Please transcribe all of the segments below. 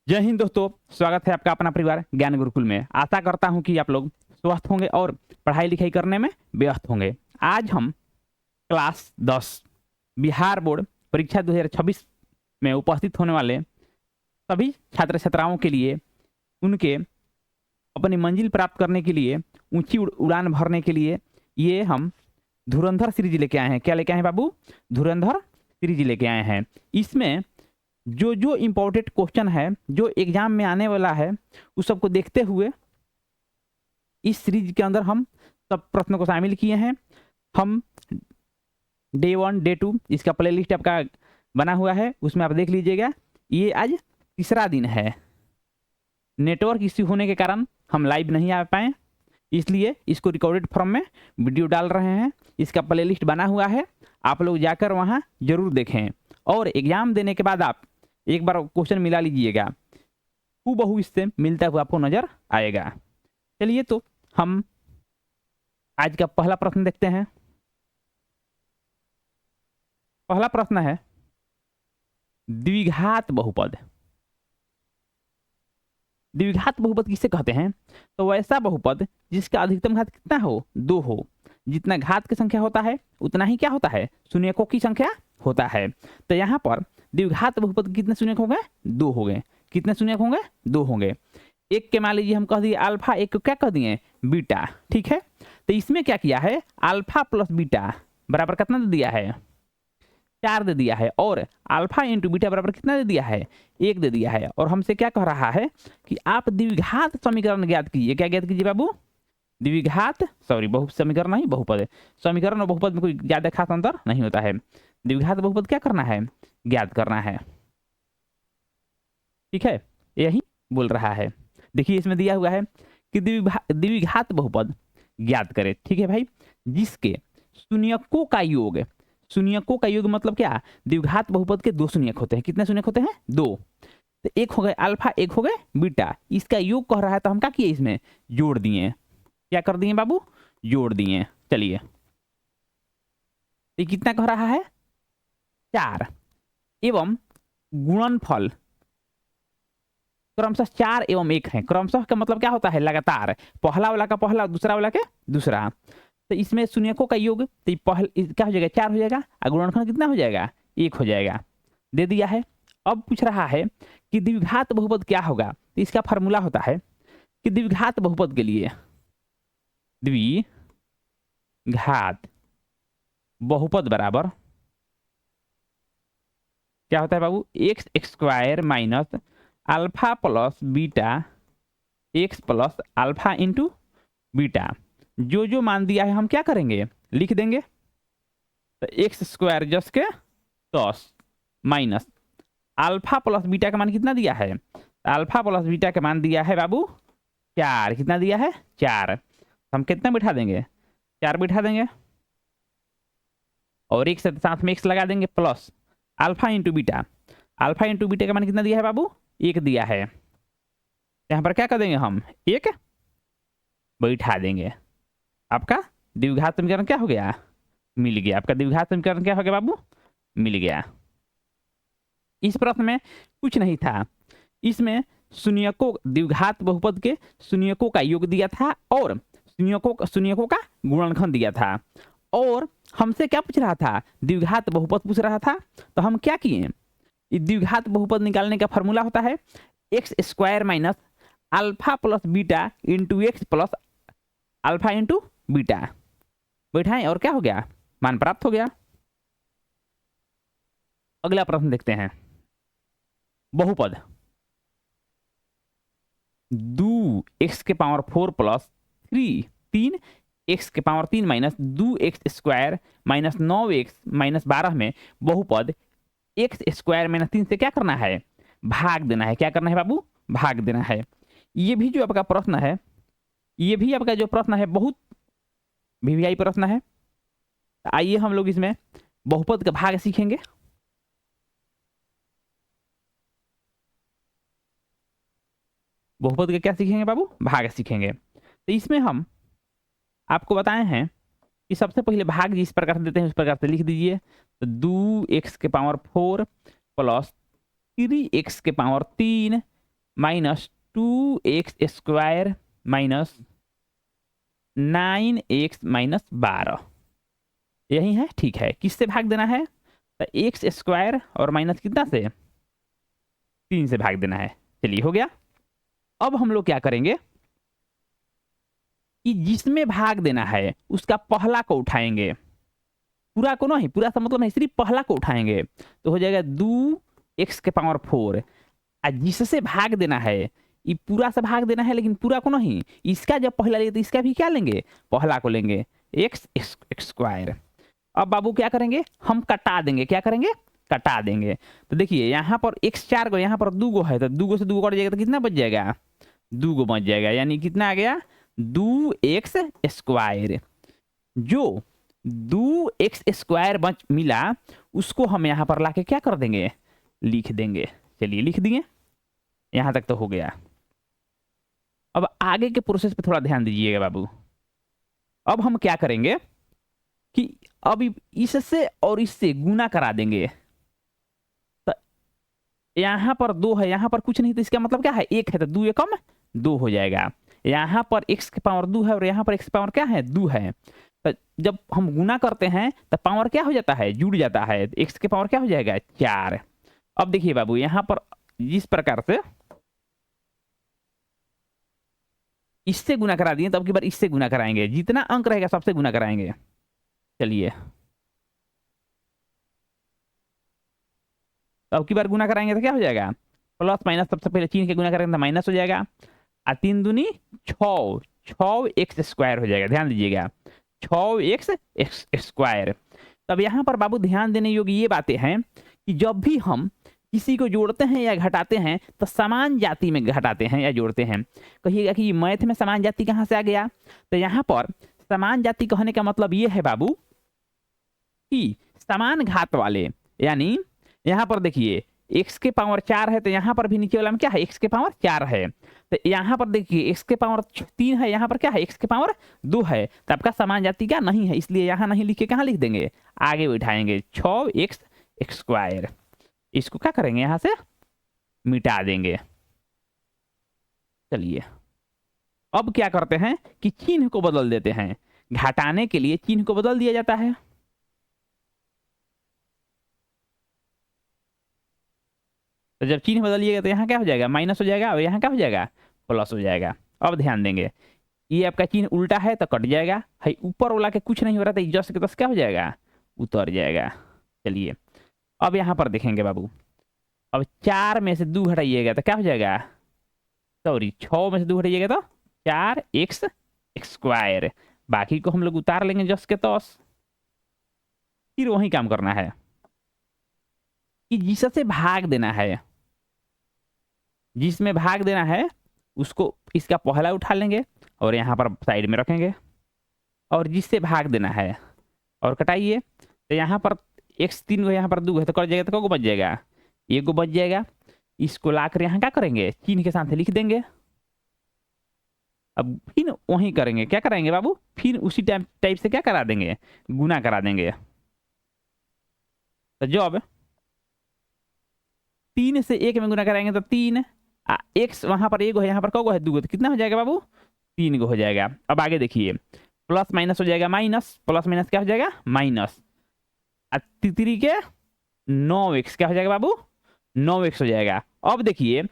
जय हिंद दोस्तों। स्वागत है आपका अपना परिवार ज्ञान गुरुकुल में। आशा करता हूं कि आप लोग स्वस्थ होंगे और पढ़ाई लिखाई करने में व्यस्त होंगे। आज हम क्लास 10 बिहार बोर्ड परीक्षा 2026 में उपस्थित होने वाले सभी छात्र छात्राओं के लिए उनके अपनी मंजिल प्राप्त करने के लिए ऊंची उड़ान भरने के लिए ये हम धुरंधर सीरीज लेके आए हैं। क्या लेके आए हैं बाबू? धुरंधर सीरीज लेके आए हैं। इसमें जो जो इम्पोर्टेंट क्वेश्चन है जो एग्जाम में आने वाला है उस सबको देखते हुए इस सीरीज के अंदर हम सब प्रश्नों को शामिल किए हैं। हम डे 1 डे 2 इसका प्लेलिस्ट आपका बना हुआ है, उसमें आप देख लीजिएगा। ये आज तीसरा दिन है। नेटवर्क इश्यू होने के कारण हम लाइव नहीं आ पाए, इसलिए इसको रिकॉर्डेड फॉर्म में वीडियो डाल रहे हैं। इसका प्लेलिस्ट बना हुआ है, आप लोग जाकर वहाँ जरूर देखें और एग्जाम देने के बाद आप एक बार क्वेश्चन मिला लीजिएगा, हूबहू इससे मिलता हुआ आपको नजर आएगा। चलिए तो हम आज का पहला प्रश्न देखते हैं। पहला प्रश्न है द्विघात बहुपद। द्विघात बहुपद किसे कहते हैं? तो वैसा बहुपद जिसका अधिकतम घात कितना हो? 2 हो। जितना घात की संख्या होता है उतना ही क्या होता है? शून्यकों की संख्या होता है। तो यहाँ पर द्विघात बहुपद कितने शून्यक होंगे? 2 हो गए। कितने शून्यक होंगे? 2 होंगे। एक के मान लीजिए हम कह दिए अल्फा, एक को क्या कह दिए? बीटा। ठीक है, तो इसमें क्या किया है? अल्फा प्लस बीटा बराबर कितना दे दिया है? 4 दे दिया है। और अल्फा इंटू बीटा बराबर कितना दे दिया है? 1 दे दिया है। और हमसे क्या कह रहा है कि आप द्विघात समीकरण ज्ञात कीजिए। क्या ज्ञात कीजिए बाबू? द्विघात बहु समीकरण नहीं, बहुपद। समीकरण और बहुपद में कोई ज्यादा खास अंतर नहीं होता है। द्विघात बहुपद क्या करना है? ज्ञात करना है। ठीक है, यही बोल रहा है। देखिए इसमें दिया हुआ है कि द्विघात बहुपद ज्ञात करे। ठीक है भाई, जिसके शून्यकों का योग, शून्यकों का योग मतलब क्या? द्विघात बहुपद के 2 शून्यक होते हैं। कितने शून्यक होते हैं? 2। तो एक हो गए अल्फा, एक हो गए बीटा। इसका योग कह रहा है तो हम क्या किए? इसमें जोड़ दिए। क्या कर दिए बाबू? जोड़ दिए। चलिए, ये कितना कह रहा है? 4 एवं गुणनफल क्रमशः 4 एवं 1 है। क्रमशः का मतलब क्या होता है? लगातार। पहला वाला का पहला, दूसरा वाला के दूसरा। तो इसमें शून्यकों का योग तो क्या हो जाएगा? 4 हो जाएगा। और गुणनफल कितना हो जाएगा? 1 हो जाएगा। दे दिया है। अब पूछ रहा है कि द्विघात बहुपद क्या होगा? तो इसका फॉर्मूला होता है कि द्विघात बहुपद के लिए द्विघात बहुपद बराबर क्या होता है बाबू? X square minus alpha plus beta x plus alpha into beta. जो जो मान दिया है हम क्या करेंगे? लिख देंगे। तो एक्स स्क्वायर जस के 10 माइनस अल्फा प्लस बीटा का मान कितना दिया है? अल्फा प्लस बीटा का मान दिया है बाबू 4। कितना दिया है? 4। हम कितना बिठा देंगे? 4 बिठा देंगे। और एक साथ में एक्स लगा देंगे plus alpha into beta. Alpha into beta का मान कितना दिया है बाबू? 1 दिया है। यहां पर क्या कर देंगे हम? 1 बैठा देंगे। आपका द्विघात समीकरण क्या हो गया? मिल गया। आपका द्विघात समीकरण क्या हो गया बाबू? मिल गया। इस प्रश्न में कुछ नहीं था। इसमें शून्यकों, द्विघात बहुपद के शून्यकों का योग दिया था और शून्यकों का गुणनखंड दिया था। और हमसे क्या पूछ रहा था? द्विघात बहुपद पूछ रहा था। तो हम क्या किए? द्विघात बहुपद निकालने का फॉर्मूला होता है x square minus alpha plus beta into x plus alpha into beta. बैठाएं और क्या हो गया? मान प्राप्त हो गया। अगला प्रश्न देखते हैं। बहुपद 2x⁴ plus 3 x⁴ minus 2x square minus 9x minus 12 में बहुपद एक्स स्क्वायर माइनस 3 से क्या करना है? भाग देना है। क्या करना है बाबू? भाग देना है। ये भी जो आपका प्रश्न है, ये भी आपका जो प्रश्न है बहुत वीवीआई प्रश्न है। आइए हम लोग इसमें बहुपद का भाग सीखेंगे। बहुपद का क्या सीखेंगे बाबू? भाग सीखेंगे। तो इसमें हम आपको बताए हैं कि सबसे पहले भाग जिस प्रकार से देते हैं उस प्रकार से लिख दीजिए। तो 2x⁴ plus 3x⁴ minus 2x² minus 9x-12 यही है, ठीक है। किससे भाग देना है? तो x² और माइनस कितना से 3 से भाग देना है। चलिए हो गया। अब हम लोग क्या करेंगे कि जिसमें भाग देना है उसका पहला को उठाएंगे, पूरा को नहीं, पूरा सा मतलब नहीं, सिर्फ पहला को उठाएंगे तो हो जाएगा 2x⁴। और जिससे भाग देना है ये पूरा से भाग देना है, लेकिन पूरा को नहीं, इसका जब पहला लेंगे तो इसका भी क्या लेंगे, पहला को लेंगे x²। अब बाबू क्या करेंगे, हम कटा देंगे, क्या करेंगे, कटा देंगे। तो देखिए यहाँ पर x 4 गो, यहाँ पर 2 गो है, तो 2 गो से 2 गो कट जाएगा तो कितना बच जाएगा, 2 गो बच जाएगा, यानी कितना आ गया 2x²। जो 2x² बच मिला उसको हम यहाँ पर लाके क्या कर देंगे, लिख देंगे। चलिए लिख दिए, यहाँ तक तो हो गया। अब आगे के प्रोसेस पे थोड़ा ध्यान दीजिएगा बाबू। अब हम क्या करेंगे कि अब इससे और इससे गुना करा देंगे। तो यहाँ पर 2 है, यहाँ पर कुछ नहीं, तो इसका मतलब क्या है, 1 है, तो 2 एकम 2 हो जाएगा। यहाँ पर x⁴ 2 है और यहाँ पर x⁴ क्या है, 2 है। तो जब हम गुना करते हैं तो पावर क्या हो जाता है, जुड़ जाता है, x⁴ क्या हो जाएगा, 4। अब देखिए बाबू यहाँ पर जिस प्रकार से इससे गुना करा दिए, तो अब की बार इससे गुना कराएंगे, जितना अंक रहेगा सबसे गुना कराएंगे। चलिए तो अब की बार गुना कराएंगे तो क्या हो जाएगा, प्लस माइनस, सबसे पहले चिन्ह के गुना करेंगे तो माइनस हो जाएगा, और 3 दूनी 6, 6x² हो जाएगा। ध्यान दीजिएगा 6x²। तब यहाँ पर बाबू ध्यान देने योग्य ये बातें हैं कि जब भी हम किसी को जोड़ते हैं या घटाते हैं तो समान जाति में घटाते हैं या जोड़ते हैं। कहिएगा कि मैथ में समान जाति कहाँ से आ गया, तो यहाँ पर समान जाति कहने का मतलब ये है बाबू कि समान घात वाले, यानी यहाँ पर देखिए x⁴ 4 है, तो यहाँ पर भी नीचे वाला में क्या है, x⁴ 4 है। तो यहाँ पर देखिए x⁴ 3 है, यहाँ पर क्या है, x⁴ 2 है। तो आपका समान जाति का नहीं है, इसलिए यहाँ नहीं लिख के कहाँ लिख देंगे, आगे बैठाएंगे 6x²। इसको क्या करेंगे, यहाँ से मिटा देंगे। चलिए अब क्या करते हैं कि चिन्ह को बदल देते हैं। घटाने के लिए चिन्ह को बदल दिया जाता है। तो जब चिन्ह बदलिएगा तो यहाँ क्या हो जाएगा, माइनस हो जाएगा, और यहाँ क्या हो जाएगा, प्लस हो जाएगा। अब ध्यान देंगे, ये आपका चिन्ह उल्टा है तो कट जाएगा, है ऊपर वाला के कुछ नहीं हो रहा था, जस के तस क्या हो जाएगा, उतर जाएगा। चलिए अब यहाँ पर देखेंगे बाबू, अब 4 में से 2 हटाइएगा तो क्या हो जाएगा, सॉरी 6 में से 2 हटाइएगा तो 4x²। बाकी को हम लोग उतार लेंगे जस के तस। फिर वही काम करना है कि जिससे भाग देना है, जिसमें भाग देना है उसको इसका पहला उठा लेंगे और यहाँ पर साइड में रखेंगे, और जिससे भाग देना है और कटाइए। तो यहाँ पर x 3 यहाँ पर 2 है, तो कट जाएगा, तो को बच जाएगा, 1 बच जाएगा। इसको लाकर यहाँ क्या करेंगे, चिन्ह के साथ लिख देंगे। अब फिर वही करेंगे, क्या कराएंगे बाबू, फिर उसी टाइप से क्या करा देंगे, गुना करा देंगे। तो जब 3 से 1 में गुना कराएंगे तो 3, x वहां पर 1 है, यहाँ पर कौ है, 2 गो, तो कितना हो जाएगा बाबू, 3 गो हो जाएगा। अब आगे देखिए प्लस माइनस हो जाएगा, माइनस प्लस माइनस क्या हो जाएगा, माइनस। 3 के 9x क्या हो जाएगा बाबू, 9x हो जाएगा। अब देखिए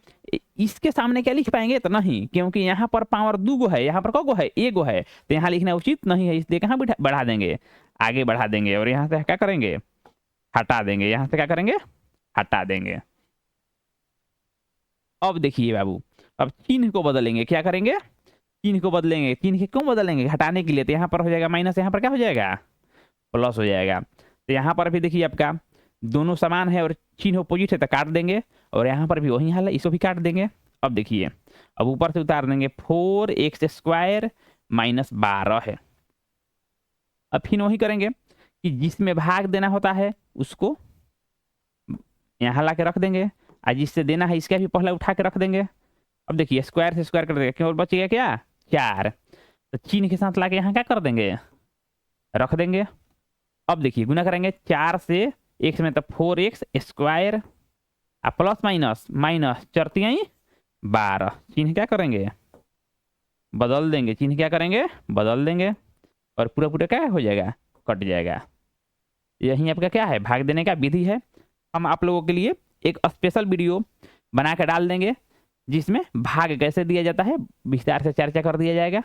इसके सामने क्या लिख पाएंगे, तो नहीं, क्योंकि यहाँ पर पावर 2 गो है, यहाँ पर कौ है, 1 गो है, तो यहाँ लिखना उचित नहीं है, इसलिए कहाँ बढ़ा देंगे, आगे बढ़ा देंगे, और यहाँ से क्या करेंगे, हटा देंगे। यहाँ से क्या करेंगे, हटा देंगे। अब देखिए बाबू, अब चिन्ह को बदलेंगे, क्या करेंगे, चिन्ह को बदलेंगे। चिन्ह के क्यों बदलेंगे, घटाने के लिए। तो यहाँ पर हो जाएगा माइनस, यहाँ पर क्या हो जाएगा, प्लस हो जाएगा। तो यहाँ पर भी देखिए आपका दोनों समान है और चिन्ह अपोजिट है, तो काट देंगे, और यहाँ पर भी वही हाल है, इसको भी काट देंगे। अब देखिए अब ऊपर से उतार देंगे, 4x² माइनस 12 है। अब फिर वही करेंगे कि जिसमें भाग देना होता है उसको यहाँ ला के रख देंगे, और जिससे देना है इसका भी पहला उठा के रख देंगे। अब देखिए स्क्वायर से स्क्वायर कर देंगे, क्यों बच गया क्या, 4। तो चिन्ह के साथ लाके यहाँ क्या कर देंगे, रख देंगे। अब देखिए गुना करेंगे, 4 से x में तो 4x² प्लस माइनस माइनस 4 3 12। चिन्ह क्या करेंगे, बदल देंगे। चिन्ह क्या करेंगे, बदल देंगे। और पूरा पूरा क्या हो जाएगा, कट जाएगा। यही आपका क्या है, भाग देने का विधि है। हम आप लोगों के लिए एक स्पेशल वीडियो बना के डाल देंगे जिसमें भाग कैसे दिया जाता है विस्तार से चर्चा कर दिया जाएगा।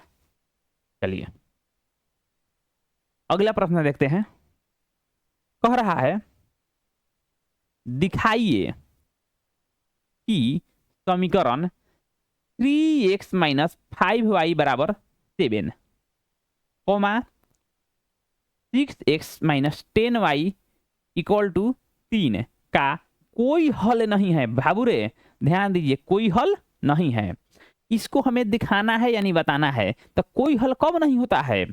चलिए अगला प्रश्न देखते हैं। कह रहा है दिखाइए कि समीकरण 3x - 5y बराबर 7, 6x - 10y = 3 का कोई हल नहीं है। भाबुरे ध्यान दीजिए, कोई हल नहीं है। इसको हमें दिखाना है यानी बताना है। तो कोई हल कब नहीं होता है,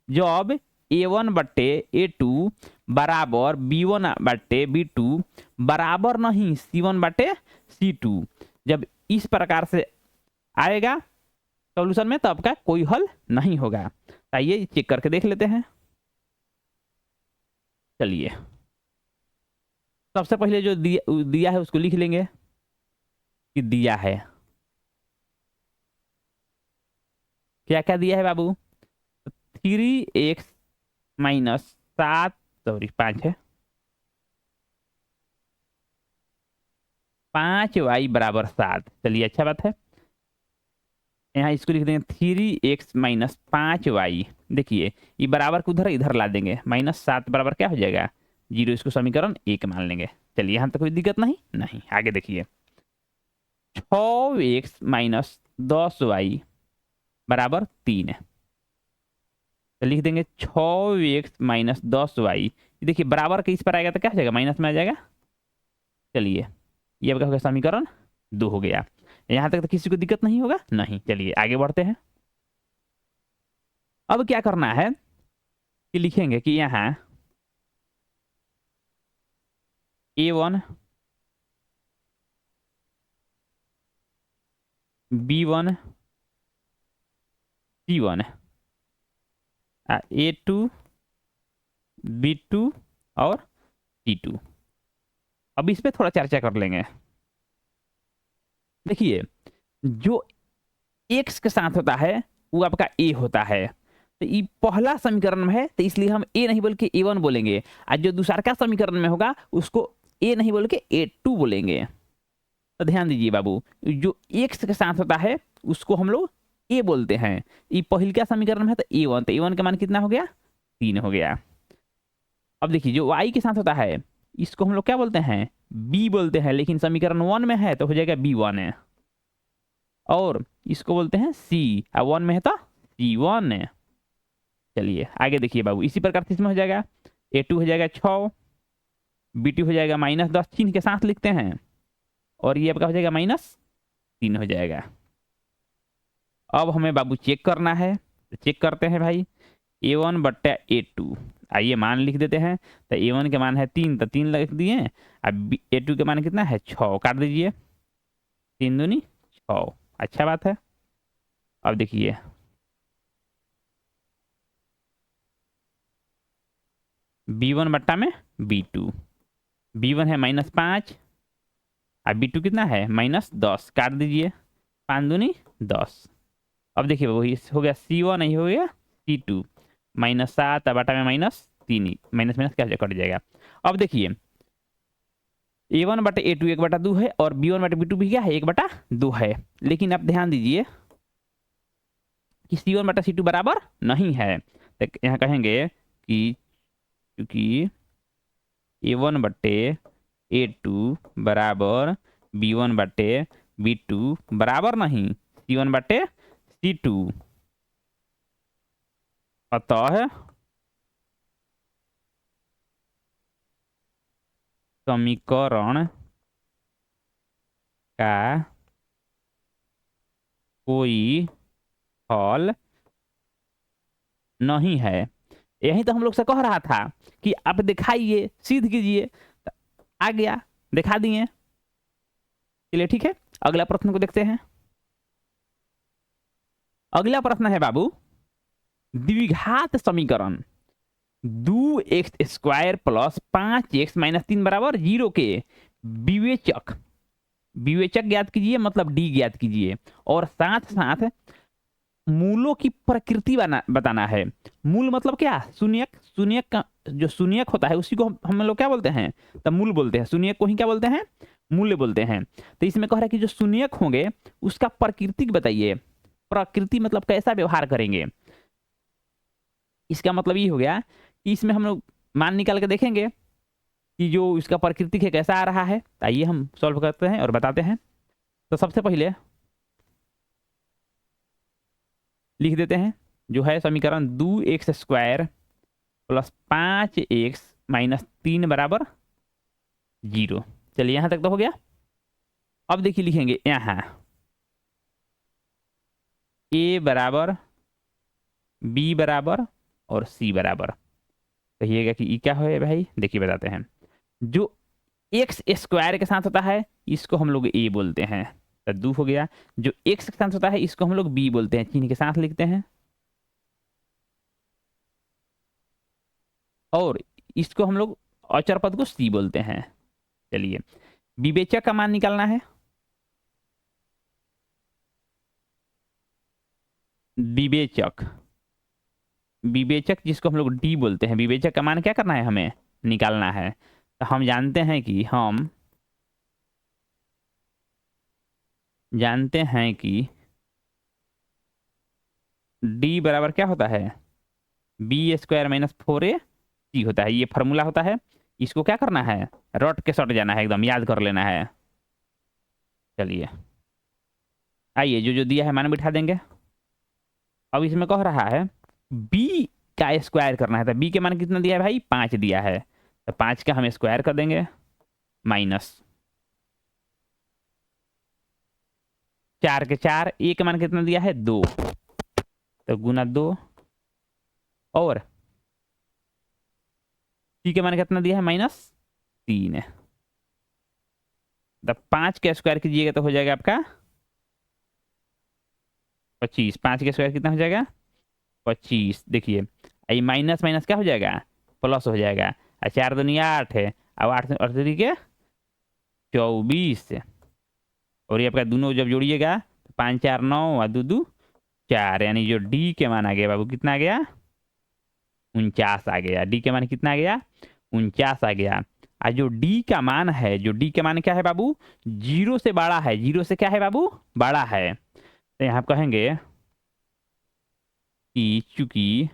जब a1/a2 बराबर b1/b2 बराबर नहीं c1/c2। जब इस प्रकार से आएगा सॉल्यूशन में, तब का कोई हल नहीं होगा। आइए चेक करके देख लेते हैं। चलिए सबसे पहले जो दिया है उसको लिख लेंगे कि दिया है। क्या क्या दिया है बाबू, 3x - 7, सॉरी 5 है, 5y बराबर 7। चलिए अच्छा बात है। यहाँ इसको लिख देंगे 3x - 5y। देखिए ये बराबर को उधर इधर ला देंगे, -7 बराबर क्या हो जाएगा 0। इसको समीकरण 1 मान लेंगे। चलिए यहाँ तक कोई दिक्कत नहीं। नहीं आगे देखिए, 6x - 10y बराबर 3। तो लिख देंगे 6x - 10y। देखिए बराबर के इस पर आएगा तो क्या हो जाएगा, माइनस में आ जाएगा। चलिए ये आपका हो गया समीकरण 2 हो गया। यहां तक तो किसी को दिक्कत नहीं होगा। नहीं, चलिए आगे बढ़ते हैं। अब क्या करना है कि लिखेंगे कि यहाँ a1 b1 c1 a2 b2 और c2। अब इस पे थोड़ा चर्चा कर लेंगे। देखिए जो x के साथ होता है वो आपका a होता है। तो ये पहला समीकरण में है तो इसलिए हम a नहीं बोल के a1 बोलेंगे। और जो दूसरा का समीकरण में होगा उसको a नहीं बोल के a2 बोलेंगे। तो ध्यान दीजिए बाबू, जो x के साथ होता है उसको हम लोग a बोलते हैं। ये पहल का समीकरण में है तो a1, तो a1 का मान कितना हो गया, 3 हो गया। अब देखिए जो y के साथ होता है इसको हम लोग क्या बोलते हैं, b बोलते हैं। लेकिन समीकरण 1 में है तो हो जाएगा b1 है। और इसको बोलते हैं c, और 1 में है तो c1 है। चलिए आगे देखिए बाबू, इसी प्रकार से इसमें हो जाएगा a2 हो जाएगा 6, b2 हो जाएगा -10, चिन्ह के साथ लिखते हैं। और ये आपका हो जाएगा -3 हो जाएगा। अब हमें बाबू चेक करना है, तो चेक करते हैं भाई। a1/a2, आइए मान लिख देते हैं। तो a1 के मान है 3 तो 3 लिख दिए। अब a2 के मान कितना है 6, काट दीजिए, 3 दूनी 6। अच्छा बात है। अब देखिए b1/b2, b1 है -5 और b2 कितना है -10, काट दीजिए, 5 दूनी 10। अब देखिए वही हो गया c1 नहीं हो गया c2, -7 बटा में -3, माइनस माइनस क्या कट जाएगा। अब देखिए a1/a2 1/2 है और b1/b2 भी क्या है 1/2 है। लेकिन आप ध्यान दीजिए कि c1/c2 बराबर नहीं है। तो यहाँ कहेंगे कि क्योंकि a1/a2 बराबर b1/b2 बराबर नहीं c1/c2, अतः समीकरण का कोई हल नहीं है। यही तो हम लोग से कह रहा था कि आप दिखाइए, सिद्ध कीजिए। तो आ गया, दिखा दिए। चलिए ठीक है, अगला प्रश्न को देखते हैं। अगला प्रश्न है बाबू, द्विघात समीकरण 2x² + 5x - 3 बराबर 0 के विवेचक विवेचक ज्ञात कीजिए मतलब डी ज्ञात कीजिए, और साथ साथ मूलों की प्रकृति बताना है। मूल मतलब क्या? शून्यक। शून्यक का जो शून्यक होता है उसी को हम लोग क्या बोलते हैं? तब मूल बोलते हैं। शून्यक को ही क्या बोलते हैं? मूल्य बोलते हैं। तो इसमें कह रहा है कि जो शून्यक होंगे उसका प्रकृति बताइए। प्रकृति मतलब कैसा व्यवहार करेंगे। इसका मतलब ये हो गया कि इसमें हम लोग मान निकाल के देखेंगे कि जो इसका प्रकृति है कैसा आ रहा है। आइए हम सॉल्व करते हैं और बताते हैं। तो सबसे पहले लिख देते हैं जो है समीकरण 2x² प्लस 5x-3 बराबर 0। चलिए यहां तक तो हो गया। अब देखिए लिखेंगे यहां a बराबर b बराबर और c बराबर। कहिएगा कि ये क्या है भाई? देखिए बताते हैं। जो x² के साथ होता है इसको हम लोग a बोलते हैं, तो 2 हो गया। जो x के साथ होता है इसको हम लोग b बोलते हैं, चिन्ह के साथ लिखते हैं। और इसको हम लोग अचर पद को c बोलते हैं। चलिए विवेचक का मान निकालना है। विवेचक, विवेचक जिसको हम लोग डी बोलते हैं, विवेचक का मान क्या करना है? हमें निकालना है। तो हम जानते हैं कि डी बराबर क्या होता है? b² माइनस 4ac होता है। ये फॉर्मूला होता है। इसको क्या करना है? रट के सट जाना है, एकदम याद कर लेना है। चलिए आइए जो जो दिया है मान बिठा देंगे। अब इसमें कह रहा है b का स्क्वायर करना है। तो b के मान कितना दिया है भाई? 5 दिया है। तो 5 का हम स्क्वायर कर देंगे माइनस 4 के 4, a के मान कितना दिया है? 2, तो गुना 2, और c के मान कितना दिया है? -3। तो 5 का स्क्वायर कीजिएगा तो हो जाएगा आपका 25। 5 का स्क्वायर कितना हो जाएगा? 25। देखिए ये माइनस माइनस क्या हो जाएगा? प्लस हो जाएगा। 4 दूनी 8 है, अब 8 और 3 के 24, और ये आपका दोनों जब जोड़िएगा तो 5 4 9 और 2 2 4, यानी जो डी के मान आ गया बाबू कितना आ गया? 49 आ गया। डी के मान कितना आ गया? 49 आ गया। और जो डी का मान है, जो डी के मान क्या है बाबू? 0 से बड़ा है। 0 से क्या है बाबू? बड़ा है। तो यहाँ कहेंगे कि चूंकि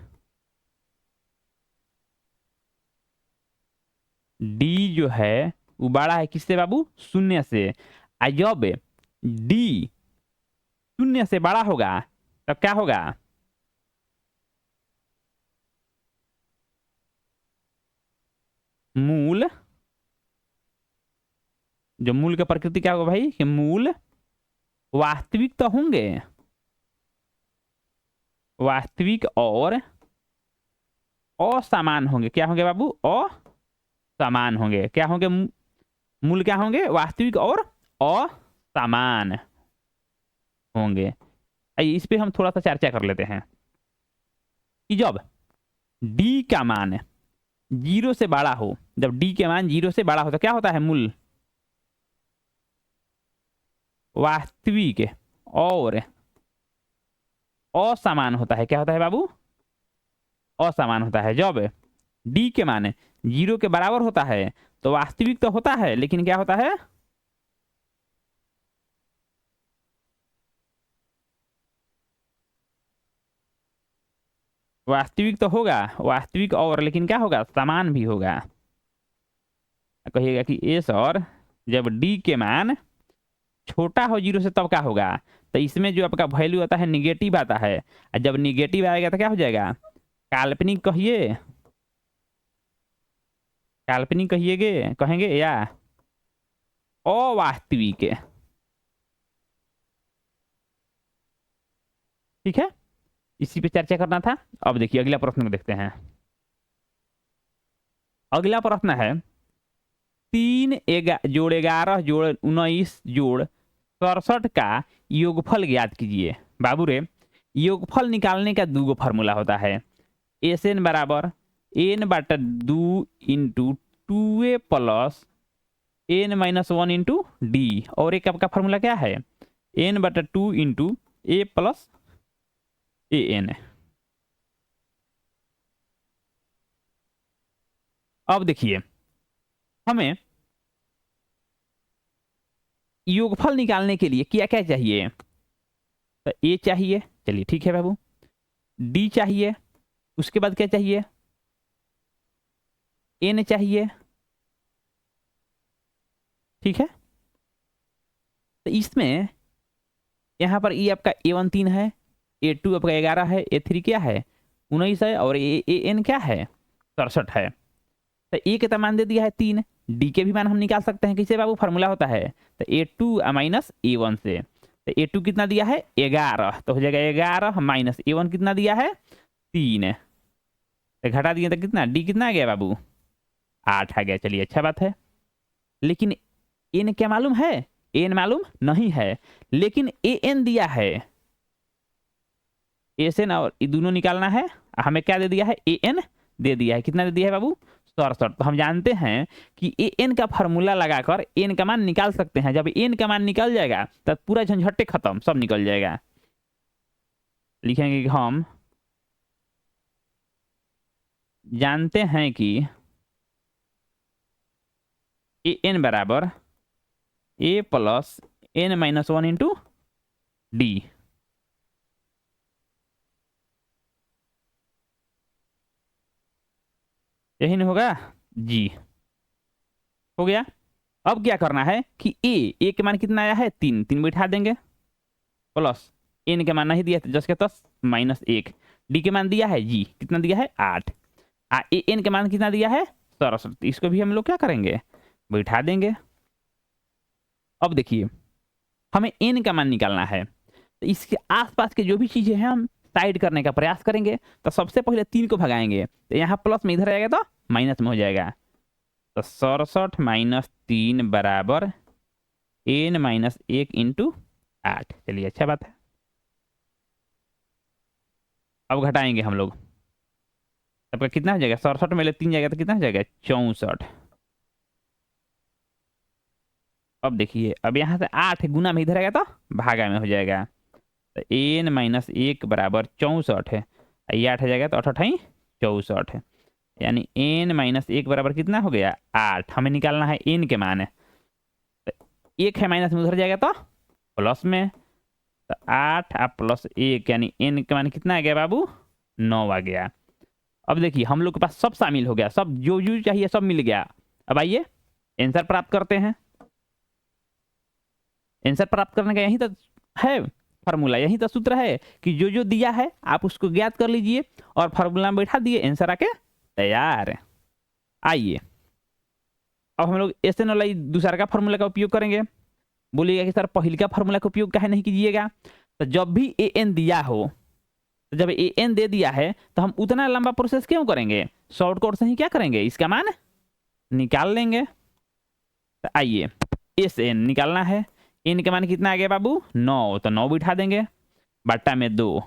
डी जो है वो बड़ा है किससे बाबू? 0 से। जब डी 0 से बड़ा होगा तब क्या होगा? मूल, जो मूल का प्रकृति क्या होगा भाई? कि मूल वास्तविक तो होंगे, वास्तविक और असमान होंगे। क्या होंगे बाबू? असमान होंगे। क्या होंगे? मूल क्या होंगे? वास्तविक और असमान होंगे। इस पे हम थोड़ा सा चर्चा कर लेते हैं कि जब डी का मान 0 से बड़ा हो, जब डी के मान 0 से बड़ा हो तो क्या होता है? मूल वास्तविक और असमान होता है। क्या होता है बाबू? असमान होता है। जब डी के मान 0 के बराबर होता है तो वास्तविक तो होता है, लेकिन क्या होता है? वास्तविक तो होगा, वास्तविक और, लेकिन क्या होगा? समान भी होगा। कहिएगा कि ए सर जब डी के मान छोटा हो 0 से तब क्या होगा? तो इसमें जो आपका वैल्यू आता है निगेटिव आता है, और जब निगेटिव आएगा तो क्या हो जाएगा? काल्पनिक कहिए, काल्पनिक कहिएगे, कहेंगे या अवास्तविक। ठीक है, इसी पे चर्चा करना था। अब देखिए अगला प्रश्न को देखते हैं। अगला प्रश्न है 3 जोड़ 11 जोड़ 19 जोड़ 67 का योगफल ज्ञात कीजिए। बाबू रे, योगफल निकालने का 2 फॉर्मूला होता है। एस एन बराबर n/2 × 2a + n minus one into d, और एक आपका फॉर्मूला क्या है, एन बटा two into a plus a n. अब देखिए हमें योगफल निकालने के लिए क्या क्या चाहिए, तो ए चाहिए, चलिए ठीक है बाबू, डी चाहिए, उसके बाद क्या चाहिए, एन चाहिए, ठीक है। तो इसमें यहाँ पर ये आपका A1 3 है, A2 आपका 11 है, A3 क्या है 19 है, और एन क्या है 67 है। तो ए के तो मान दे दिया है 3, डी के भी मान हम निकाल सकते हैं, किससे बाबू, फार्मूला होता है तो A2 माइनस A1 से। तो A2 कितना दिया है 11, तो हो जाएगा 11 माइनस A1 कितना दिया है 3, तो घटा दिए तो कितना, डी कितना आ गया बाबू 8 आ गया। चलिए अच्छा बात है, लेकिन एन क्या मालूम है, एन मालूम नहीं है, लेकिन ए एन दिया है, एस एन और ये दोनों निकालना है, हमें क्या दे दिया है ए एन दे दिया है, कितना दे दिया है बाबू 67। तो हम जानते हैं कि ए एन का फॉर्मूला लगाकर एन का मान निकाल सकते हैं, जब एन का मान निकल जाएगा तब पूरा झंझट्टे खत्म, सब निकल जाएगा। लिखेंगे कि हम जानते हैं कि ए एन बराबर a plus n minus one into d. यही नहीं होगा जी, हो गया। अब क्या करना है कि ए के मान कितना आया है 3, 3 बैठा देंगे, प्लस एन के मान नहीं दिया तो 10 के 10 माइनस 1, डी के मान दिया है जी कितना दिया है 8, ए एन के मान कितना दिया है 67, इसको भी हम लोग क्या करेंगे बैठा देंगे। अब देखिए हमें एन का मान निकालना है, तो इसके आसपास के जो भी चीजें हैं हम साइड करने का प्रयास करेंगे। तो सबसे पहले 3 को भगाएंगे, तो यहाँ प्लस में इधर आएगा तो माइनस में हो जाएगा, तो 67 माइनस 3 बराबर एन माइनस 1 इंटू 8। चलिए अच्छा बात है। अब घटाएंगे हम लोग, सबका कितना हो जाएगा 67 में 3 जाएगा तो कितना हो जाएगा 64। अब देखिए अब यहाँ से 8 गुना में इधर आएगा तो भागा में हो जाएगा, तो एन माइनस 1 बराबर 64 है, ये 8 हो जाएगा तो 8 8 64 है, यानी एन माइनस 1 बराबर कितना हो गया 8। हमें निकालना है एन के मान, तो 1 है माइनस में उधर जाएगा तो प्लस में, तो 8 आप प्लस 1 यानी एन के मान कितना आ गया बाबू 9 आ गया। अब देखिए हम लोग के पास सब शामिल हो गया, सब जो जो चाहिए सब मिल गया। अब आइए आंसर प्राप्त करते हैं। आंसर प्राप्त करने का यही तो है फार्मूला, यही तो सूत्र है कि जो जो दिया है आप उसको ज्ञात कर लीजिए और फार्मूला में बैठा दिए, आंसर आके तैयार है। आइए अब हम लोग एस एन वाला दूसरा का फार्मूला का उपयोग करेंगे। बोलिएगा कि सर पहले का फार्मूला का उपयोग काहे नहीं कीजिएगा, तो जब भी ए एन दिया हो, तो जब ए एन दे दिया है तो हम उतना लंबा प्रोसेस क्यों करेंगे, शॉर्टकट से ही क्या करेंगे इसका मान निकाल लेंगे। तो आइए एस एन निकालना है, एन के मान कितना आ गया बाबू 9, तो 9 बिठा देंगे बट्टा में 2।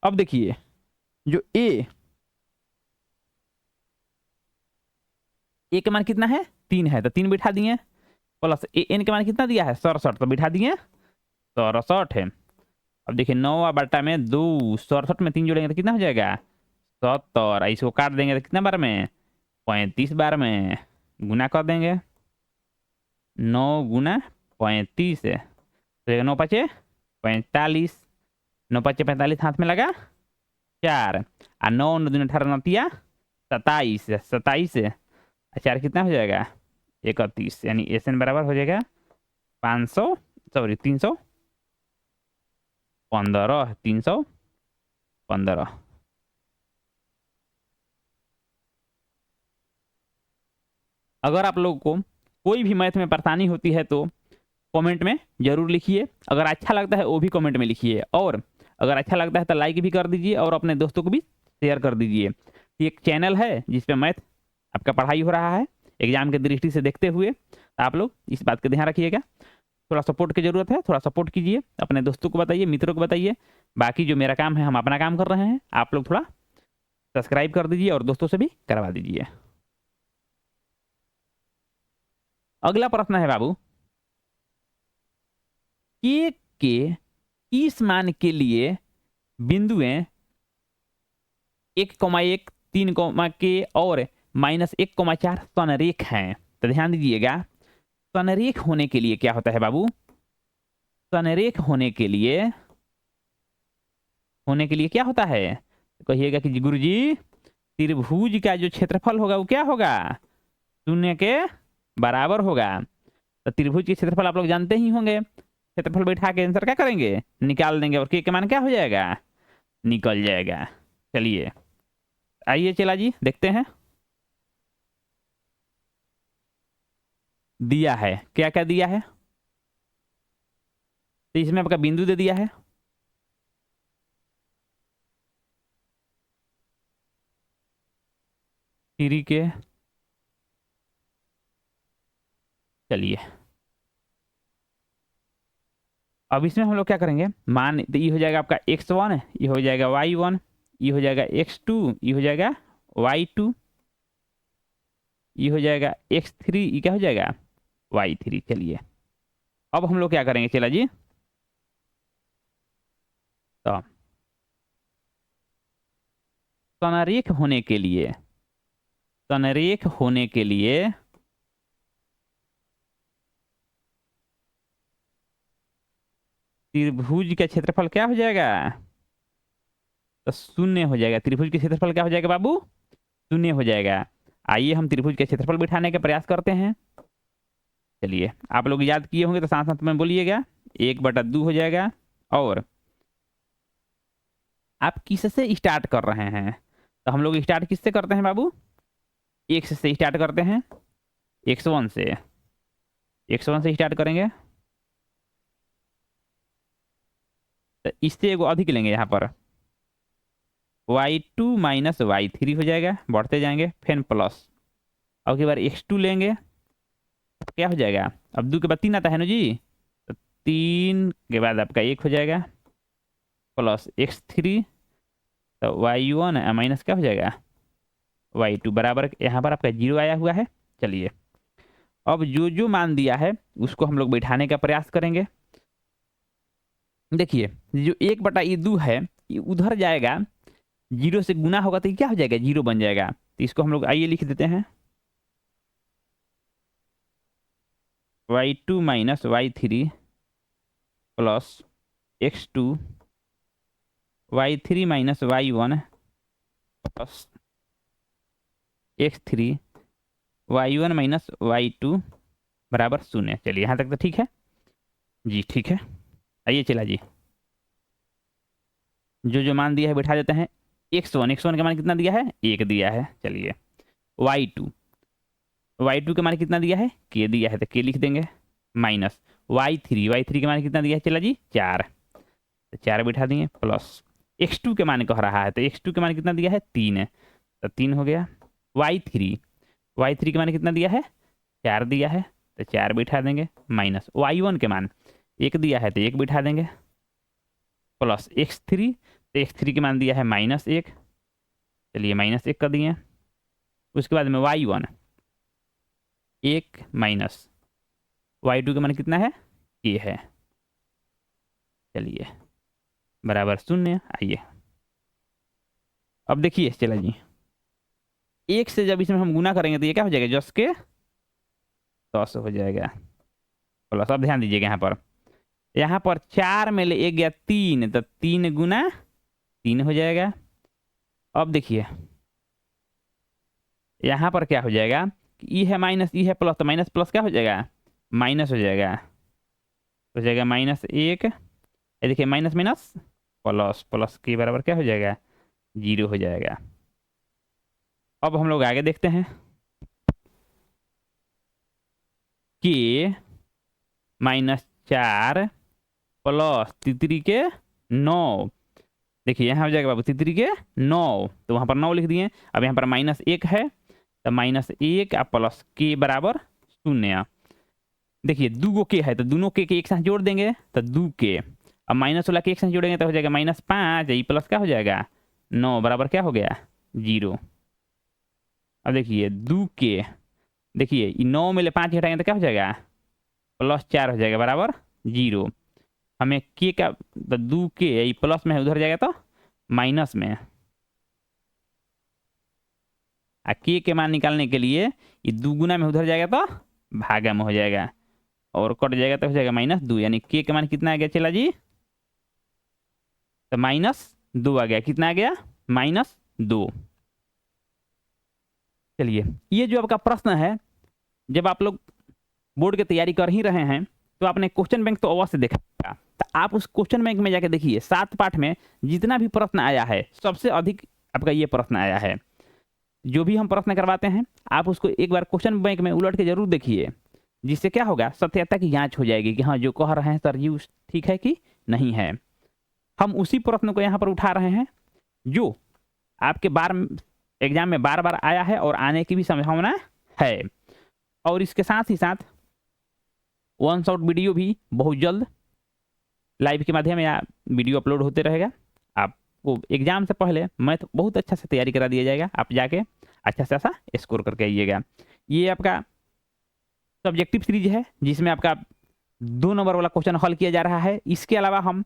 अब देखिए जो ए के मान कितना है 3 है, तो 3 बिठा दिए, प्लस एन के मान कितना दिया है 67, तो बिठा दिए 67 है। अब देखिए 9 बट्टा में 2, 67 में 3 जोड़ेंगे तो कितना हो जाएगा 70, इसको काट देंगे तो कितना बार में 35 बार में गुना कर देंगे, 9 गुना 35 है, तो 9 5 45, 9 5 45 हाथ में लगा 4, और 9 2 18 9 27, 27 है, 4 कितना हो जाएगा 31, यानी एस एन बराबर हो जाएगा 315, 315। अगर आप लोगों को कोई भी मैथ में परेशानी होती है तो कमेंट में जरूर लिखिए, अगर अच्छा लगता है वो भी कमेंट में लिखिए, और अगर अच्छा लगता है तो लाइक भी कर दीजिए और अपने दोस्तों को भी शेयर कर दीजिए। ये एक चैनल है जिसपे मैथ आपका पढ़ाई हो रहा है एग्जाम के दृष्टि से देखते हुए, तो आप लोग इस बात का ध्यान रखिएगा। थोड़ा सपोर्ट की जरूरत है, थोड़ा सपोर्ट कीजिए, अपने दोस्तों को बताइए, मित्रों को बताइए। बाकी जो मेरा काम है हम अपना काम कर रहे हैं, आप लोग थोड़ा सब्सक्राइब कर दीजिए और दोस्तों से भी करवा दीजिए। अगला प्रश्न है बाबू, के इस मान के लिए बिंदुएं 1,1, 3, के और -1,4 संरेख हैं। तो ध्यान दीजिएगा, संरेख होने के लिए क्या होता है बाबू? संरेख होने के लिए क्या होता है? तो कहिएगा कि गुरुजी त्रिभुज का जो क्षेत्रफल होगा वो क्या होगा? 0 के बराबर होगा। तो त्रिभुज के क्षेत्रफल आप लोग जानते ही होंगे। क्षेत्रफल बैठा के आंसर क्या करेंगे? निकाल देंगे और के मान क्या हो जाएगा? निकल जाएगा। चलिए आइए चला जी देखते हैं। दिया है, क्या क्या दिया है? तो इसमें आपका बिंदु दे दिया है, थ्री के। चलिए अब इसमें हम लोग क्या करेंगे, मान तो ये हो जाएगा आपका x1, ये हो जाएगा y1, ये हो जाएगा x2, ये हो जाएगा y2, ये हो जाएगा x3, ये क्या हो जाएगा y3। चलिए अब हम लोग क्या करेंगे, चला जी। तो संरेख होने के लिए, संरेख होने के लिए त्रिभुज का क्षेत्रफल क्या हो जाएगा? तो 0 हो जाएगा। त्रिभुज के क्षेत्रफल क्या हो जाएगा बाबू? 0 हो जाएगा। आइए हम त्रिभुज के क्षेत्रफल बिठाने का प्रयास करते हैं। चलिए आप लोग याद किए होंगे तो साथ साथ में बोलिएगा। 1/2 हो जाएगा। और आप किससे स्टार्ट कर रहे हैं? तो हम लोग स्टार्ट किससे करते हैं बाबू? x से स्टार्ट करते हैं, x1 से। x1 से स्टार्ट करेंगे तो इससे एगो अधिक लेंगे यहाँ पर, y2 - y3 हो जाएगा। बढ़ते जाएंगे फिर प्लस, अब की बार x2 लेंगे तो क्या हो जाएगा? अब 2 के बाद 3 आता है ना जी, तो 3 के बाद आपका 1 हो जाएगा प्लस x3, तो y1 माइनस क्या हो जाएगा y2 बराबर, यहाँ पर आपका 0 आया हुआ है। चलिए अब जो जो मान दिया है उसको हम लोग बैठाने का प्रयास करेंगे। देखिए जो 1/2 है ये उधर जाएगा, 0 से गुना होगा तो ये क्या हो जाएगा? 0 बन जाएगा। तो इसको हम लोग आइए लिख देते हैं, y2 - y3 plus x2, y3 - y1 plus x3, y1 - y2 बराबर 0। चलिए यहाँ तक तो ठीक है जी, ठीक है। आइए चला जी, जो जो मान दिया है बैठा देते हैं। x1 का मान कितना दिया है? 1 दिया है। चलिए y2 का मान कितना दिया है? k दिया है, तो k लिख देंगे। माइनस y3 का मान कितना दिया है? चला जी 4, तो 4 बैठा दिए प्लस x2 के मान कह रहा है, तो x2 के मान कितना दिया है? 3, तो 3 हो गया। y3 के मान कितना दिया है? 4 दिया है, तो 4 बैठा देंगे। माइनस y1 के मान 1 दिया है, तो 1 बैठा देंगे प्लस x3, तो x3 के मान दिया है -1, चलिए -1 कर दिए। उसके बाद में y1 1 माइनस y2 का मान कितना है? ये है। चलिए बराबर 0। आइए अब देखिए, चला जी 1 से जब इसमें हम गुना करेंगे तो ये क्या हो जाएगा? 10 के 10 हो जाएगा प्लस। अब ध्यान दीजिएगा यहाँ पर 4 में ले 1 गया 3, तो 3 गुना 3 हो जाएगा। अब देखिए यहाँ पर क्या हो जाएगा कि ई है माइनस, ई है प्लस, तो माइनस प्लस क्या हो जाएगा? माइनस हो जाएगा। -1। ये देखिए माइनस माइनस प्लस, प्लस के बराबर क्या हो जाएगा? 0 हो जाएगा। अब हम लोग आगे देखते हैं, के -4 प्लस तितरी के 9। देखिए यहाँ हो जाएगा बाबू तितरी के 9, तो वहाँ पर 9 लिख दिए। अब यहाँ पर -1 है, तो -1 और प्लस के बराबर 0। देखिए 2 गो के है, तो दोनों के एक साथ जोड़ देंगे तो 2 के। अब माइनस वाला के एक साथ जोड़ेंगे तो हो जाएगा -5, ये प्लस क्या हो जाएगा? 9 बराबर क्या हो गया? 0। अब देखिए 2 के देखिए 9 में ले 5 घटाएंगे तो क्या हो जाएगा, +4 हो जाएगा बराबर 0। हमें के का तो 2 के ये प्लस में है, उधर जाएगा तो माइनस में। के मान निकालने के लिए ये 2 गुना में उधर जाएगा तो भागा में हो जाएगा, और कट जाएगा तो हो जाएगा -2, यानी के मान कितना आ गया चला जी, तो -2 आ गया। कितना आ गया, -2। चलिए, ये जो आपका प्रश्न है, जब आप लोग बोर्ड की तैयारी कर ही रहे हैं तो आपने क्वेश्चन बैंक तो अवश्य देखा होगा। तो आप उस क्वेश्चन बैंक में जाके देखिए, 7 पाठ में जितना भी प्रश्न आया है सबसे अधिक आपका ये प्रश्न आया है। जो भी हम प्रश्न करवाते हैं आप उसको एक बार क्वेश्चन बैंक में उलट के जरूर देखिए, जिससे क्या होगा, सत्यता की जांच हो जाएगी कि हाँ जो कह रहे हैं सर जी ठीक है कि नहीं है। हम उसी प्रश्न को यहाँ पर उठा रहे हैं जो आपके एग्जाम में बार बार आया है और आने की भी संभावना है। और इसके साथ ही साथ वन शॉट वीडियो भी बहुत जल्द लाइव के माध्यम या वीडियो अपलोड होते रहेगा। आपको एग्जाम से पहले मैथ बहुत अच्छा से तैयारी करा दिया जाएगा, आप जाके अच्छा से ऐसा स्कोर करके आइएगा। ये आपका सब्जेक्टिव सीरीज है जिसमें आपका 2 नंबर वाला क्वेश्चन हल किया जा रहा है। इसके अलावा हम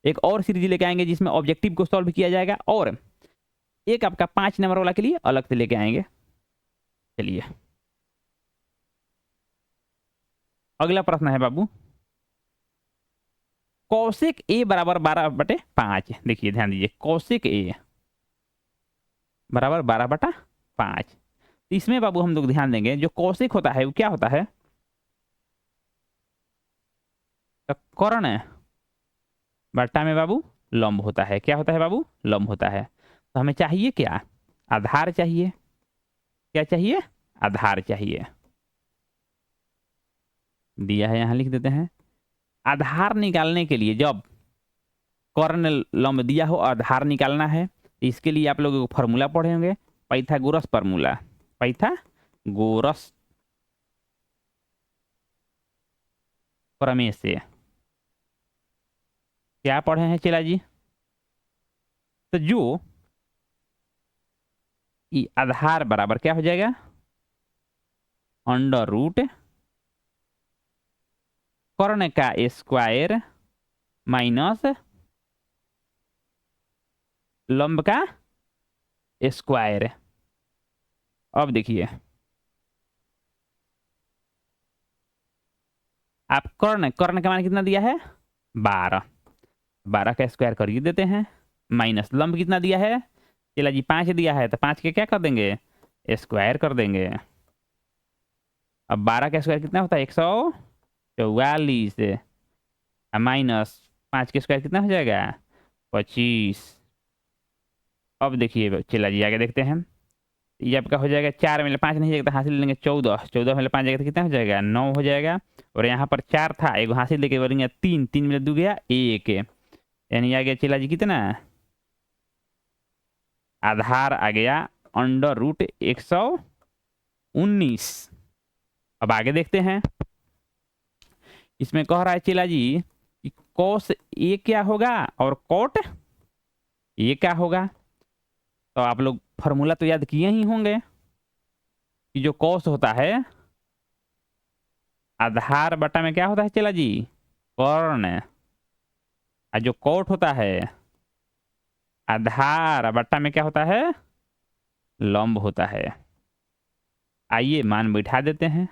एक और सीरीज लेके आएंगे जिसमें ऑब्जेक्टिव को सॉल्व किया जाएगा, और एक आपका 5 नंबर वाला के लिए अलग से लेके आएंगे। चलिए, अगला प्रश्न है बाबू, कौशिक ए बराबर 12/5। देखिए ध्यान दीजिए, कौशिक ए बराबर 12/5। इसमें बाबू हम लोग ध्यान देंगे, जो कौशिक होता है वो क्या होता है, तो कर्ण बट्टा में बाबू लंब होता है। क्या होता है बाबू, लंब होता है। तो हमें चाहिए क्या, आधार चाहिए। क्या चाहिए, आधार चाहिए। दिया है, यहां लिख देते हैं। आधार निकालने के लिए जब कर्ण लंब दिया हो, आधार निकालना है, तो इसके लिए आप लोग फॉर्मूला पढ़े होंगे, पाइथागोरस फॉर्मूला। पाइथागोरस प्रमेय से क्या पढ़े हैं चला जी, तो जो आधार बराबर क्या हो जाएगा, √ कर्ण का स्क्वायर माइनस लंब का स्क्वायर। अब देखिए, आप कर्ण का मान कितना दिया है, 12 का स्क्वायर कर ही देते हैं, माइनस लंब कितना दिया है, चला जी 5 दिया है, तो 5 के क्या कर देंगे, स्क्वायर कर देंगे। अब 12 का स्क्वायर कितना होता है, 144, माइनस 5 के स्क्वायर कितना हो जाएगा, 25। अब देखिए चला जी आगे देखते हैं, ये आपका हो जाएगा 4 में 5 नहीं जाएगा तो हासिल लेंगे 14 में 5 जाएगा तो कितना हो जाएगा, 9 हो जाएगा। और यहाँ पर 4 था, एक हासिल लेके बढ़ेंगे 3 में 2 गया 1, यानी आ गया चला जी कितना, आधार आ गया √119। अब आगे देखते हैं, इसमें कह रहा है चला जी कि कॉस ए क्या होगा और कॉट ए क्या होगा। तो आप लोग फॉर्मूला तो याद किए ही होंगे कि जो कॉस होता है आधार बटा में क्या होता है चला जी, कर्ण, और जो कॉट होता है आधार बटा में क्या होता है, लंब होता है। आइए मान बैठा देते हैं।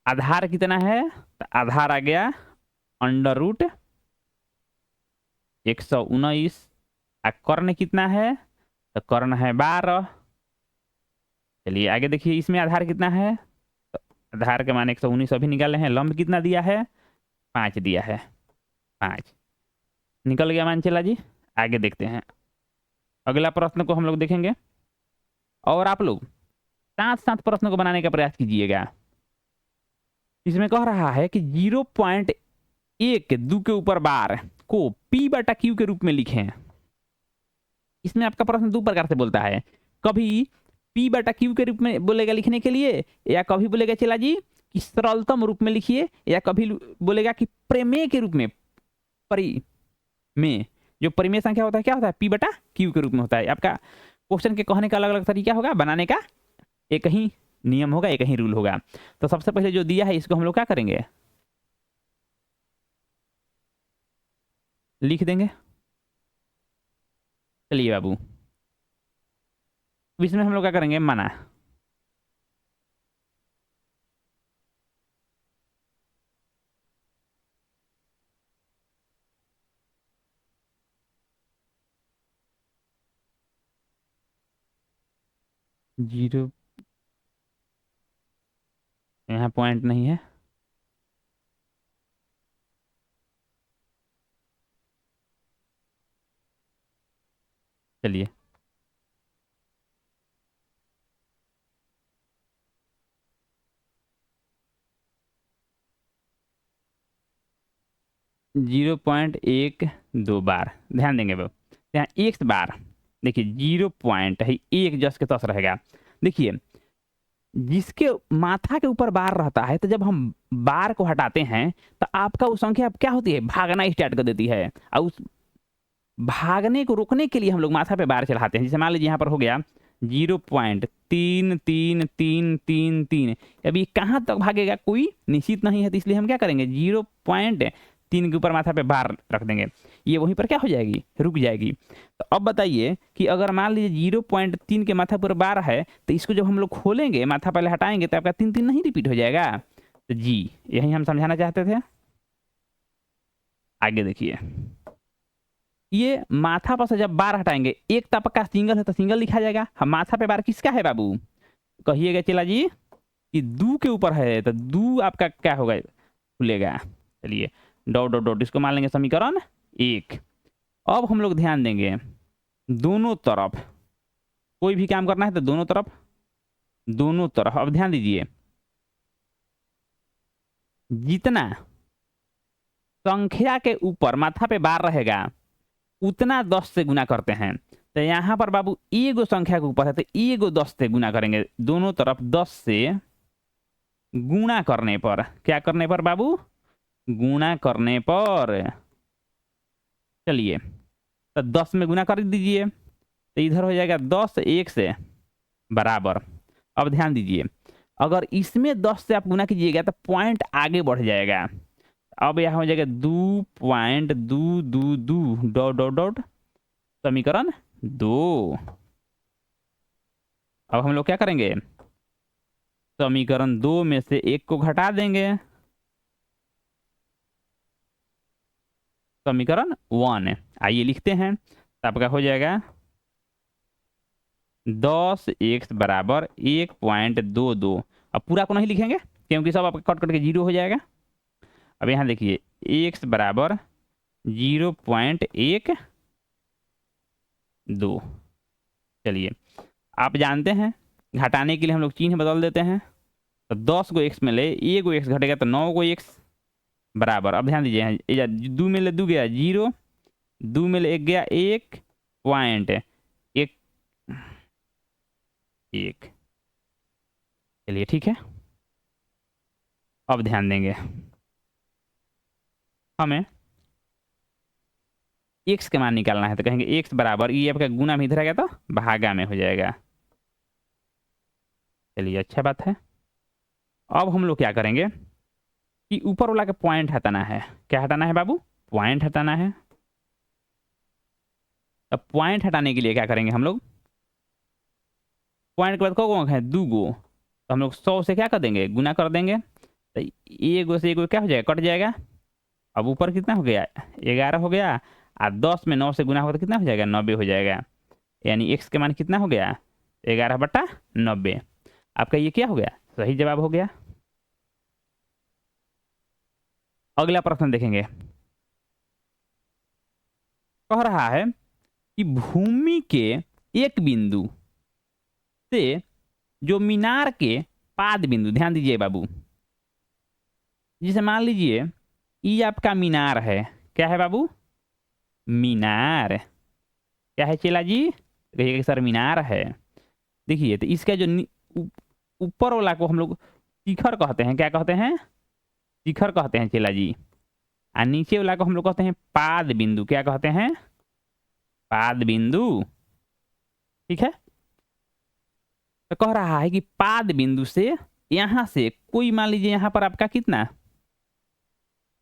आधार कितना है, तो आधार आ गया √119, कर्ण कितना है, तो कर्ण है 12। चलिए आगे देखिए, इसमें आधार कितना है, तो आधार के मान 119 अभी निकाले हैं, लंब कितना दिया है, 5 दिया है, 5 निकल गया मान चला जी। आगे देखते हैं, अगला प्रश्न को हम लोग देखेंगे, और आप लोग साथ साथ प्रश्न को बनाने का प्रयास कीजिएगा। इसमें कह रहा है कि 0.1 के ऊपर बार को P/Q के रूप में लिखें। इसमें आपका प्रश्न 2 प्रकार से बोलता है, कभी P/Q के रूप में बोलेगा लिखने के लिए, या कभी बोलेगा चला जी कि सरलतम रूप में लिखिए, या कभी बोलेगा कि प्रमेय के रूप में, जो परिमेय संख्या होता है क्या होता है, p बटा q के रूप में होता है। आपका क्वेश्चन के कहने का अलग अलग तरीका होगा, बनाने का एक ही नियम होगा, एक ही रूल होगा। तो सबसे पहले जो दिया है इसको हम लोग क्या करेंगे, लिख देंगे। चलिए बाबू, इसमें हम लोग क्या करेंगे, माना 0, यहाँ पॉइंट नहीं है, चलिए 0.12 बार ध्यान देंगे बाबू। यहाँ एक बार देखिए 0 पॉइंट है, एक जस के तस रहेगा। देखिए जिसके माथा के ऊपर बार रहता है, तो जब हम बार को हटाते हैं तो आपका वो संख्या क्या होती है, भागना स्टार्ट कर देती है। और उस भागने को रोकने के लिए हम लोग माथा पे बार चढ़ाते हैं। जैसे मान लीजिए यहाँ पर हो गया 0.333333। अभी कहाँ तक भागेगा कोई निश्चित नहीं है, तो इसलिए हम क्या करेंगे 0.3 के ऊपर माथा पे बार रख देंगे, ये वहीं पर क्या हो जाएगी, रुक जाएगी। तो अब बताइए कि अगर मान लीजिए 0.3 के माथा पर बार है, तो इसको जब हम लोग खोलेंगे, माथा पहले हटाएंगे, तो आपका 3 नहीं रिपीट हो जाएगा। तो जी यही हम समझाना चाहते थे। आगे देखिए, ये माथा पर से जब बार हटाएंगे, एक तप का सिंगल है तो सिंगल लिखा जाएगा। हम माथा पे बार किसका है बाबू, कहिएगा चला जी कि दू के ऊपर है, तो दू आपका क्या होगा, खुलेगा। चलिए डॉट डॉट डॉट, इसको मान लेंगे समीकरण 1। अब हम लोग ध्यान देंगे दोनों तरफ, कोई भी काम करना है तो दोनों तरफ, दोनों तरफ। अब ध्यान दीजिए, जितना संख्या के ऊपर माथा पे बार रहेगा उतना 10 से गुना करते हैं। तो यहाँ पर बाबू एगो संख्या के ऊपर है, तो एगो 10 से गुना करेंगे, दोनों तरफ 10 से गुणा करने पर, क्या करने पर बाबू, गुणा करने पर। चलिए तो 10 में गुणा कर दीजिए, तो इधर हो जाएगा 10 1 से बराबर। अब ध्यान दीजिए, अगर इसमें 10 से आप गुना कीजिएगा तो पॉइंट आगे बढ़ जाएगा। अब यहाँ हो जाएगा 2.222 डॉट डॉट डॉट समीकरण 2। अब हम लोग क्या करेंगे, समीकरण 2 में से 1 को घटा देंगे, समीकरण 1। आइए लिखते हैं, तो आपका हो जाएगा 10x बराबर 1.22। अब पूरा को नहीं लिखेंगे क्योंकि सब आपका कट कट के 0 हो जाएगा। अब यहाँ देखिए x बराबर 0.12। चलिए आप जानते हैं घटाने के लिए हम लोग चिन्ह बदल देते हैं, तो 10 को x में ले, एक को x घटेगा तो 9 को x बराबर। अब ध्यान दीजिए, 2 में ले 2 गया 0, 2 में ले 1 गया 1.1। चलिए ठीक है। अब ध्यान देंगे, हमें x का मान निकालना है, तो कहेंगे x बराबर, ये आपका गुना में इधर आ गया तो भागा में हो जाएगा। चलिए अच्छा बात है। अब हम लोग क्या करेंगे कि ऊपर वाला का पॉइंट हटाना है। क्या हटाना है बाबू, पॉइंट हटाना है। अब पॉइंट हटाने के लिए क्या करेंगे हम लोग, पॉइंट के बाद को है 2 गो, तो हम लोग 100 से क्या कर देंगे, गुना कर देंगे, तो एक से एक क्या हो जाएगा, कट जाएगा। अब ऊपर कितना हो गया, 11 हो गया, और 10 में 9 से गुना होगा तो कितना हो जाएगा, 90 हो जाएगा। यानी x के मान कितना हो गया, 11/90। आपका ये क्या हो गया, सही जवाब हो गया। अगला प्रश्न देखेंगे, कह रहा है कि भूमि के एक बिंदु से जो मीनार के पाद बिंदु, ध्यान दीजिए बाबू, जिसे मान लीजिए ये आपका मीनार है, क्या है बाबू, मीनार। क्या है चेला जी, कहिएगा सर मीनार है। देखिए तो इसका जो ऊपर वाला को हम लोग शिखर कहते हैं, क्या कहते हैं, शिखर कहते हैं चेला जी। और नीचे वाला को हम लोग कहते हैं पाद बिंदु, क्या कहते हैं, पाद बिंदु, ठीक है। तो कह रहा है कि पाद बिंदु से यहां से कोई मान लीजिए यहां पर आपका कितना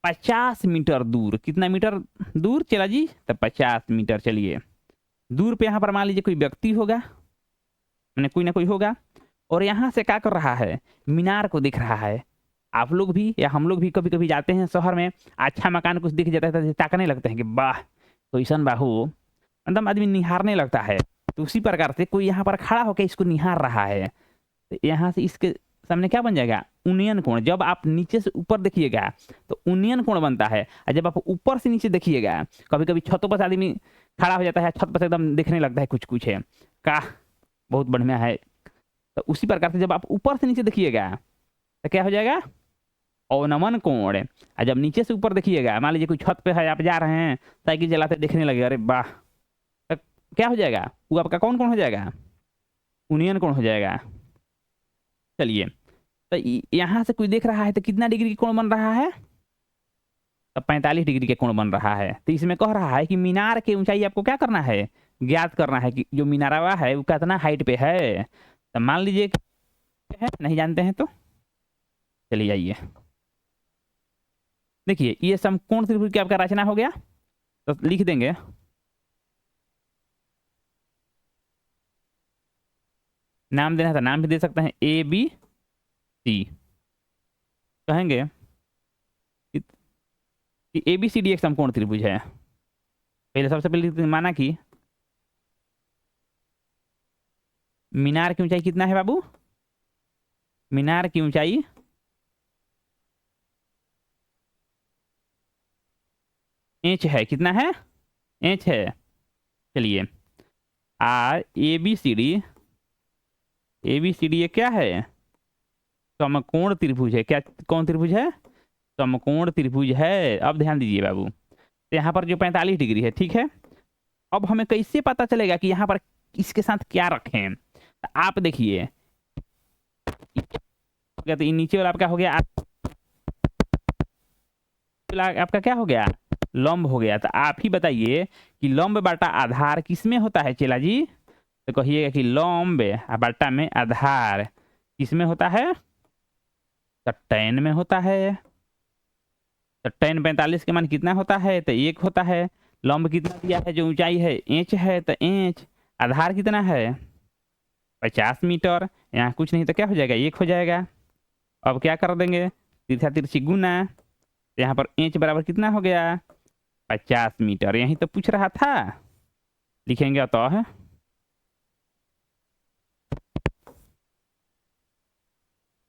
50 मीटर दूर, कितना मीटर दूर चला जी, तो 50 मीटर चलिए दूर पे यहां पर मान लीजिए कोई व्यक्ति होगा, मैंने कोई ना कोई होगा, और यहां से क्या कर रहा है, मीनार को दिख रहा है। आप लोग भी या हम लोग भी कभी कभी जाते हैं शहर में, अच्छा मकान कुछ दिख जाता है तो ताकने लगते हैं कि वाह कैसन बाहू, मतलब आदमी निहारने लगता है। तो उसी प्रकार से कोई यहाँ पर खड़ा होकर इसको निहार रहा है, तो यहाँ से इसके सामने क्या बन जाएगा, उन्नयन कोण। जब आप नीचे से ऊपर देखिएगा तो उन्नयन कोण बनता है, और जब आप ऊपर से नीचे देखिएगा, कभी कभी छतों पर आदमी खड़ा हो जाता है, छत पर से एकदम दिखने लगता है कुछ कुछ है का, बहुत बढ़िया है। तो उसी प्रकार से जब आप ऊपर से नीचे देखिएगा तो क्या हो जाएगा, अवनमन कोण। और जब नीचे से ऊपर देखिएगा, मान लीजिए कोई छत पे है, आप जा रहे हैं साइकिल चलाते देखने लगे, अरे वाह, तो क्या हो जाएगा, वो आपका कौन कौन हो जाएगा, उन्नयन कोण हो जाएगा। चलिए, तो यहां से कोई देख रहा है तो कितना डिग्री का कोण बन रहा है, तो 45 डिग्री के कोण बन रहा है। तो इसमें कह रहा है कि मीनार की ऊंचाई आपको क्या करना है, ज्ञात करना है कि जो मीनारवा है वो कितना हाइट पे है। तो मान लीजिए है, नहीं जानते हैं तो चलिए आइए देखिए, ये समकोण त्रिभुज की आपका रचना हो गया, तो लिख देंगे नाम देना था, नाम भी दे सकते हैं ए बी सी, कहेंगे कि ए बी सी डी एक समकोण त्रिभुज है। पहले सबसे पहले माना कि मीनार की ऊंचाई कितना है बाबू, मीनार की ऊंचाई इंच है, कितना है, इंच है। चलिए, R A B C D ये क्या है, समकोण त्रिभुज है। क्या कौन त्रिभुज है, समकोण त्रिभुज है। अब ध्यान दीजिए बाबू, तो यहाँ पर जो 45 डिग्री है, ठीक है। अब हमें कैसे पता चलेगा कि यहाँ पर इसके साथ क्या रखें, तो आप देखिए, तो ये नीचे वाला आपका हो गया, आपका क्या हो गया, लंब हो गया। तो आप ही बताइए कि लंब बटा आधार किसमें होता है चेला जी, तो कहिएगा कि लंब बटा में आधार किसमें होता है, तो tan में होता है। तो tan 45 के मान कितना होता है, तो 1 होता है। लंब कितना दिया है, जो ऊंचाई है इंच है, तो इंच। आधार कितना है 50 मीटर, यहाँ कुछ नहीं तो क्या हो जाएगा, 1 हो जाएगा। अब क्या कर देंगे, तिरछा तिरछी गुना, तो यहाँ पर इंच बराबर कितना हो गया 50 मीटर। यही तो पूछ रहा था, लिखेंगे तो है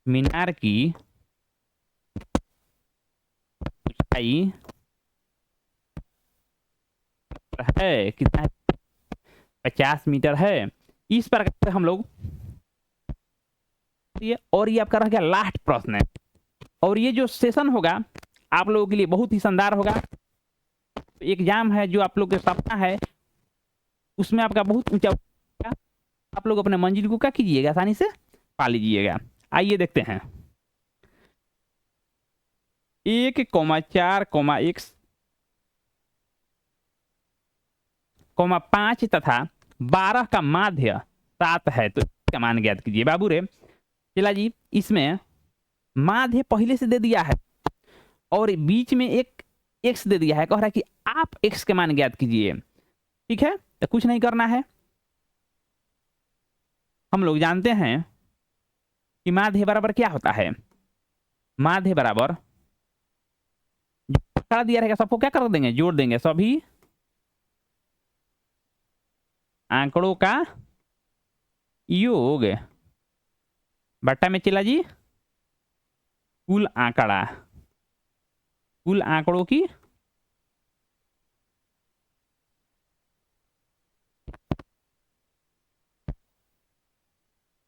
मीनार की ऊंचाई है कितना, 50 मीटर है। इस प्रकार से हम लोग, और ये आपका रह गया लास्ट प्रश्न है, और ये जो सेशन होगा आप लोगों के लिए बहुत ही शानदार होगा। एग्जाम है जो आप लोग के सपना है, उसमें आपका बहुत ऊंचा, आप लोग अपने मंजिल को क्या कीजिएगा, आसानी से पा लीजिएगा। आइए देखते हैं, 1,4,x,5 तथा 12 का माध्य 7 है, तो इसका मान ज्ञात कीजिए। बाबू रे चला जी, इसमें माध्य पहले से दे दिया है और बीच में एक x दे दिया है, कह रहा है कि आप x के मान ज्ञात कीजिए। ठीक है, तो कुछ नहीं करना है, हम लोग जानते हैं कि माध्य बराबर क्या होता है, माध्य बराबर कर दिया रहेगा, सबको क्या कर देंगे, जोड़ देंगे, सभी आंकड़ों का योग बट्टा में चला जी कुल आंकड़ा, कुल आंकड़ों की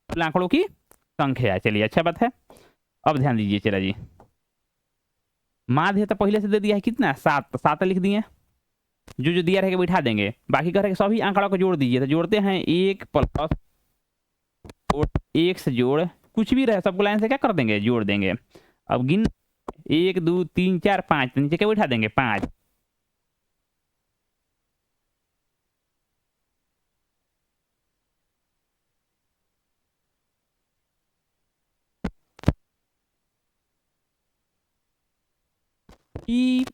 कुल आंकड़ों की संख्या। चलिए अच्छा बात है। अब ध्यान दीजिए चला जी, माध्य तो पहले से दे दिया है कितना 7, 7 लिख दिए, जो जो दिया रहेगा बैठा देंगे, बाकी कह रहे सभी आंकड़ों को जोड़ दीजिए। तो जोड़ते हैं 1 प्लस 1 से जोड़ कुछ भी रहे सबको लाइन से क्या कर देंगे, जोड़ देंगे। अब गिन 1 2 3 4 5, नीचे क्या बैठा देंगे 5, कि